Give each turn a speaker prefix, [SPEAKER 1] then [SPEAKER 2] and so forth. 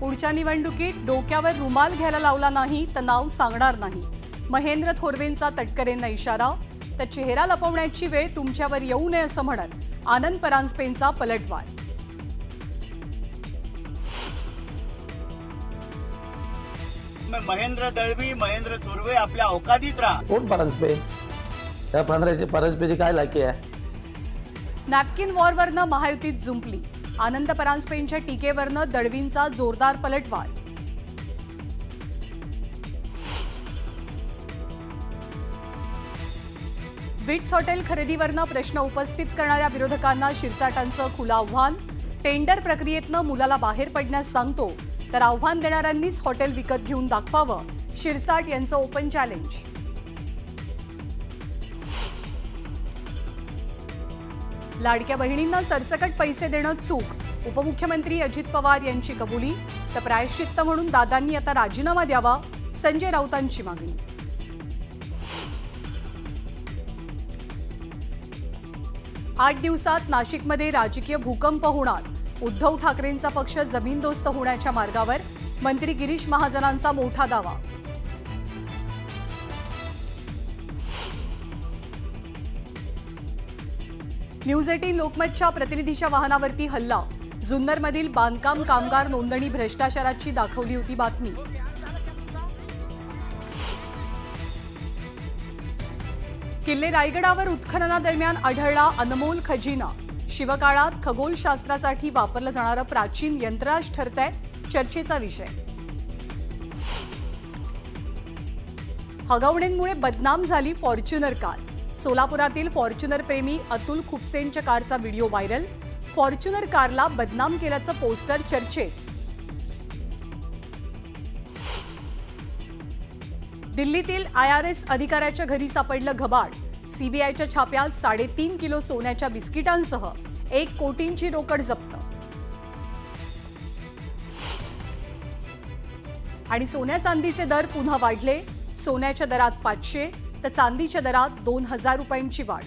[SPEAKER 1] पुढच्या निवडणुकीत डोक्यावर रुमाल घ्यायला लावला नाही तर नाव सांगणार नाही, महेंद्र थोरवेंचा तटकरेंना इशारा. तर चेहरा लपवण्याची वेळ तुमच्यावर येऊ नये असं म्हणत आनंद परांजपेंचा पलटवार.
[SPEAKER 2] महेंद्र दळवी, महेंद्र थोरवे आपल्या औकातीत राहा.
[SPEAKER 3] कोण परांजपे? त्या परांजपेची काय लायकी आहे?
[SPEAKER 1] नॅपकिन वॉरवरनं महायुतीत जुंपली. आनंद परांजपेंच्या टीकेवरनं दळवींचा जोरदार पलटवार. विट्स हॉटेल खरेदीवरनं प्रश्न उपस्थित करणाऱ्या विरोधकांना शिरसाटांचं खुलं आव्हान. टेंडर प्रक्रियेतनं मुलाला बाहेर पडण्यास सांगतो तर आव्हान देणाऱ्यांनीच हॉटेल विकत घेऊन दाखवावं, शिरसाट यांचं ओपन चॅलेंज. लाडक्या बहिणींना सरसकट पैसे देणं चूक, उपमुख्यमंत्री अजित पवार यांची कबुली. तर प्रायश्चित्त म्हणून दादांनी आता राजीनामा द्यावा, संजय राऊतांची मागणी. आठ दिवसात नाशिकमध्ये राजकीय भूकंप होणार. उद्धव ठाकरेंचा पक्ष जमीनदोस्त होण्याच्या मार्गावर, मंत्री गिरीश महाजनांचा मोठा दावा. न्यूज 18 लोकमतच्या प्रतिनिधीच्या वाहनावरती हल्ला. जुन्नरमधील बांधकाम कामगार नोंदणी भ्रष्टाचाराची दाखवली होती बातमी. किल्ले रायगडावर उत्खननादरम्यान आढळला अनमोल खजिना. शिवकाळात खगोलशास्त्रासाठी वापरलं जाणारं प्राचीन यंत्राज ठरतंय चर्चेचा विषय. हगवणींमुळे बदनाम झाली फॉर्च्युनर कार. सोलापुरातील फॉर्च्युनर प्रेमी अतुल खुपसेंच्या कारचा व्हिडिओ व्हायरल. फॉर्च्युनर कारला बदनाम केल्याचं पोस्टर चर्चेत. दिल्लीतील IRS अधिकाऱ्याच्या घरी सापडलं घबाड. सीबीआयच्या छाप्यात 3.5 किलो सोन्याच्या बिस्किटांसह 1 कोटींची रोकड जप्त. आणि सोन्या चांदीचे दर पुन्हा वाढले. सोन्याच्या दरात 500 तर चांदीच्या दरात 2000 रुपयांची वाढ.